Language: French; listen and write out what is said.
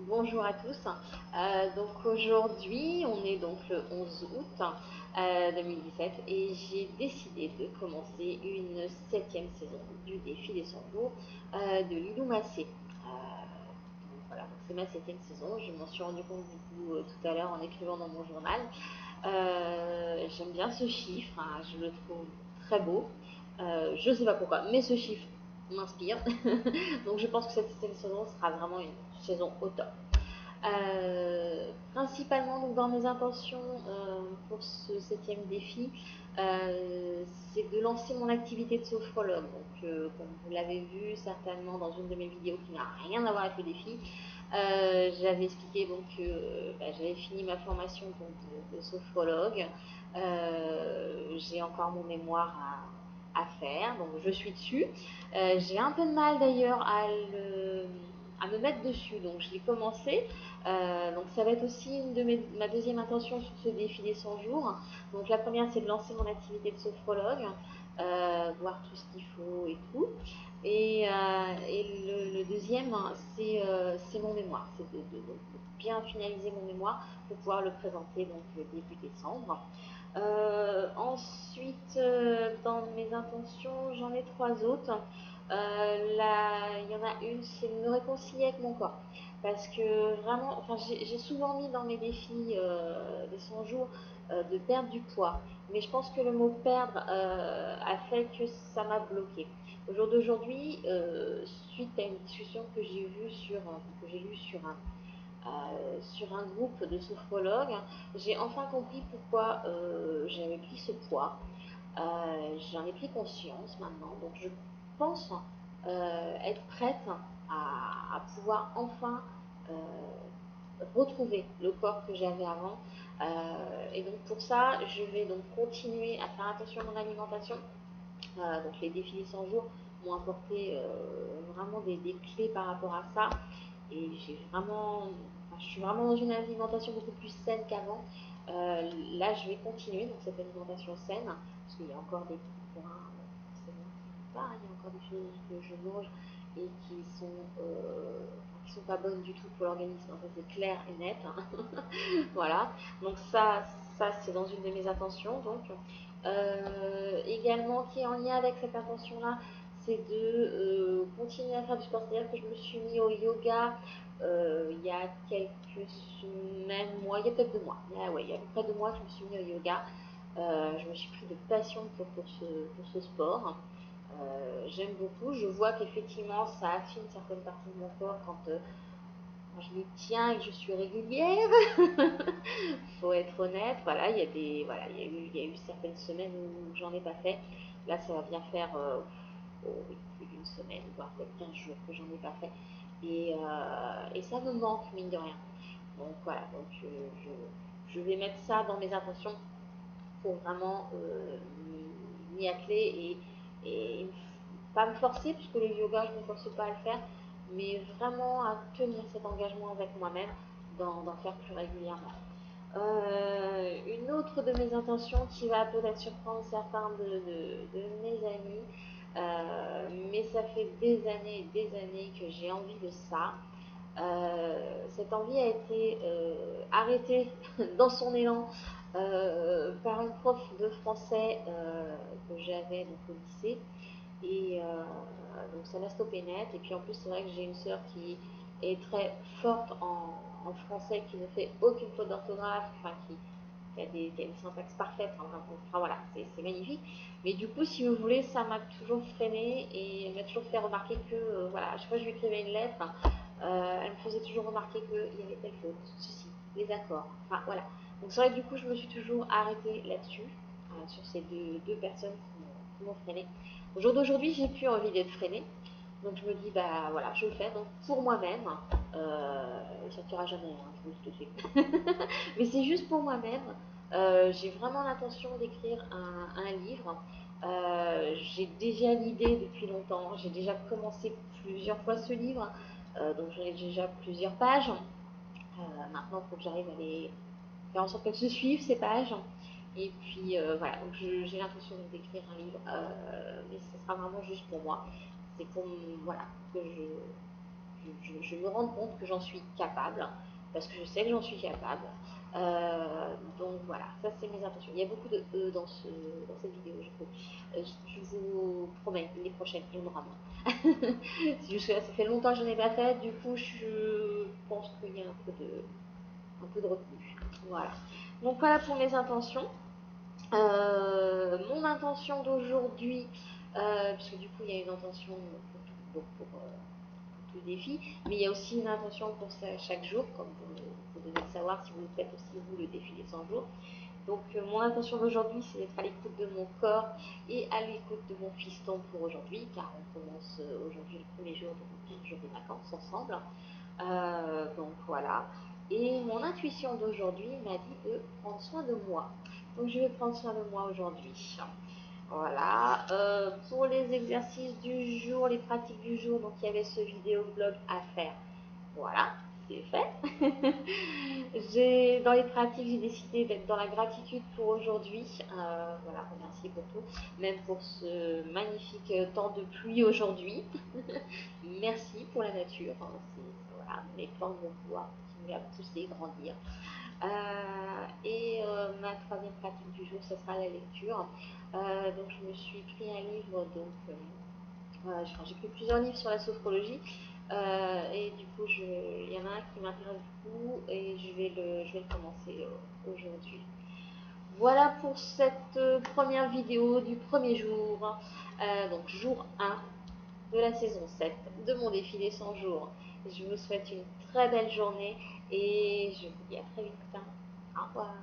Bonjour à tous. Donc aujourd'hui, on est donc le 11 août 2017 et j'ai décidé de commencer une 7e saison du défi des 100 jours de Lilou Massé. Voilà, donc c'est ma 7e saison. Je m'en suis rendu compte du coup tout à l'heure en écrivant dans mon journal. J'aime bien ce chiffre, hein, je le trouve très beau. Je ne sais pas pourquoi, mais ce chiffre m'inspire. Donc je pense que cette 7e saison sera vraiment une saison au top. Principalement donc, dans mes intentions pour ce 7e défi, c'est de lancer mon activité de sophrologue. Donc, comme vous l'avez vu certainement dans une de mes vidéos qui n'a rien à voir avec le défi, j'avais expliqué donc, que j'avais fini ma formation donc, de sophrologue. J'ai encore mon mémoire à faire, donc je suis dessus. J'ai un peu de mal d'ailleurs à me mettre dessus, donc je l'ai commencé. Donc ça va être aussi ma deuxième intention sur ce défi des 100 jours. Donc la première, c'est de lancer mon activité de sophrologue, voir tout ce qu'il faut et tout. Et le deuxième, c'est mon mémoire, c'est de bien finaliser mon mémoire pour pouvoir le présenter donc début décembre. Ensuite, dans mes intentions, j'en ai trois autres. Il y en a une, c'est de me réconcilier avec mon corps. Parce que vraiment, enfin, j'ai souvent mis dans mes défis des 100 jours de perdre du poids. Mais je pense que le mot perdre a fait que ça m'a bloqué. Au jour d'aujourd'hui, suite à une discussion que j'ai lue sur un groupe de sophrologues, j'ai enfin compris pourquoi j'avais pris ce poids. J'en ai pris conscience maintenant, donc je pense être prête à pouvoir enfin retrouver le corps que j'avais avant. Et donc pour ça, je vais donc continuer à faire attention à mon alimentation. Donc les défis des 100 jours m'ont apporté vraiment des clés par rapport à ça. Et je suis vraiment dans une alimentation beaucoup plus saine qu'avant. Là, je vais continuer donc cette alimentation saine, parce qu'il y a encore des petits points, il y a encore des choses que je mange et qui sont pas bonnes du tout pour l'organisme. Ça c'est clair et net. Voilà. Donc ça c'est dans une de mes intentions. Donc également qui est en lien avec cette intention-là, c'est de continuer à faire du sport. C'est-à-dire que je me suis mis au yoga il y a quelques semaines, il y a peut-être 2 mois. Ouais, il y a à peu près 2 mois que je me suis mis au yoga. Je me suis pris de passion pour ce sport. J'aime beaucoup. Je vois qu'effectivement, ça affine certaines parties de mon corps quand je m'y tiens et que je suis régulière. Faut être honnête. Voilà, il y a eu certaines semaines où j'en ai pas fait. Là, ça va bien faire plus d'une semaine, voire peut-être 15 jours que j'en ai pas fait. Et ça me manque, mine de rien. Donc voilà, je vais mettre ça dans mes intentions pour vraiment m'y atteler et pas me forcer, puisque le yoga, je ne me force pas à le faire, mais vraiment à tenir cet engagement avec moi-même d'en faire plus régulièrement. Une autre de mes intentions qui va peut-être surprendre certains de mes amis, mais ça fait des années et des années que j'ai envie de ça. Cette envie a été arrêtée dans son élan par une prof de français que j'avais donc, au lycée. Et donc ça l'a stoppé net. Et puis en plus, c'est vrai que j'ai une sœur qui est très forte en français, qui ne fait aucune faute d'orthographe, enfin qui a une syntaxe parfaite. Enfin voilà, c'est magnifique. Mais du coup, si vous voulez, ça m'a toujours freiné et elle m'a toujours fait remarquer que, voilà, à chaque fois que je lui écrivais une lettre, elle me faisait toujours remarquer qu'il y avait telle faute, ceci, les accords. Enfin voilà. Donc c'est vrai que du coup, je me suis toujours arrêtée là-dessus, sur ces deux personnes qui m'ont freinée. Au jour d'aujourd'hui, j'ai plus envie d'être freinée. Donc je me dis, bah voilà, je le fais donc pour moi-même. Il ne sortira jamais, hein, je vous le dis tout de suite. Mais c'est juste pour moi-même. J'ai vraiment l'intention d'écrire un livre. J'ai déjà l'idée depuis longtemps. J'ai déjà commencé plusieurs fois ce livre. Donc j'en ai déjà plusieurs pages. Maintenant, il faut que j'arrive à les faire en sorte qu'elles se suivent, ces pages. Et puis voilà, donc j'ai l'intention d'écrire un livre, mais ce sera vraiment juste pour moi. C'est pour voilà, que je je me rende compte que j'en suis capable, parce que je sais que j'en suis capable. Donc voilà, ça c'est mes intentions. Il y a beaucoup de E dans cette vidéo, je vous promets, les prochaines, il y en aura moins. Ça fait longtemps que je n'en ai pas fait, du coup je pense qu'il y a un peu de retenue. Voilà. Donc voilà pour mes intentions. Mon intention d'aujourd'hui, puisque du coup il y a une intention pour tout le défi, mais il y a aussi une intention pour chaque jour, comme vous devez le savoir si vous faites aussi vous le défi des 100 jours. Donc mon intention d'aujourd'hui, c'est d'être à l'écoute de mon corps et à l'écoute de mon fiston pour aujourd'hui, car on commence aujourd'hui le premier jour de 15 jours de vacances ensemble. Donc voilà. Et mon intuition d'aujourd'hui m'a dit de prendre soin de moi. Donc je vais prendre soin de moi aujourd'hui. Voilà. Pour les exercices du jour, les pratiques du jour, donc il y avait ce vidéo blog à faire. Voilà, c'est fait. Dans les pratiques, j'ai décidé d'être dans la gratitude pour aujourd'hui. Voilà, remercier pour tout, même pour ce magnifique temps de pluie aujourd'hui. Merci pour la nature. Voilà, les plantes vont pouvoir continuer à pousser, grandir. Ma troisième pratique du jour, ce sera la lecture. Donc je me suis pris un livre, donc voilà, j'ai pris plusieurs livres sur la sophrologie. Et du coup, il y en a un qui m'intéresse beaucoup et je vais le commencer aujourd'hui. Voilà pour cette première vidéo du premier jour, donc jour 1 de la saison 7 de mon défi des 100 jours. Je vous souhaite une très belle journée et je vous dis à très vite. Au revoir.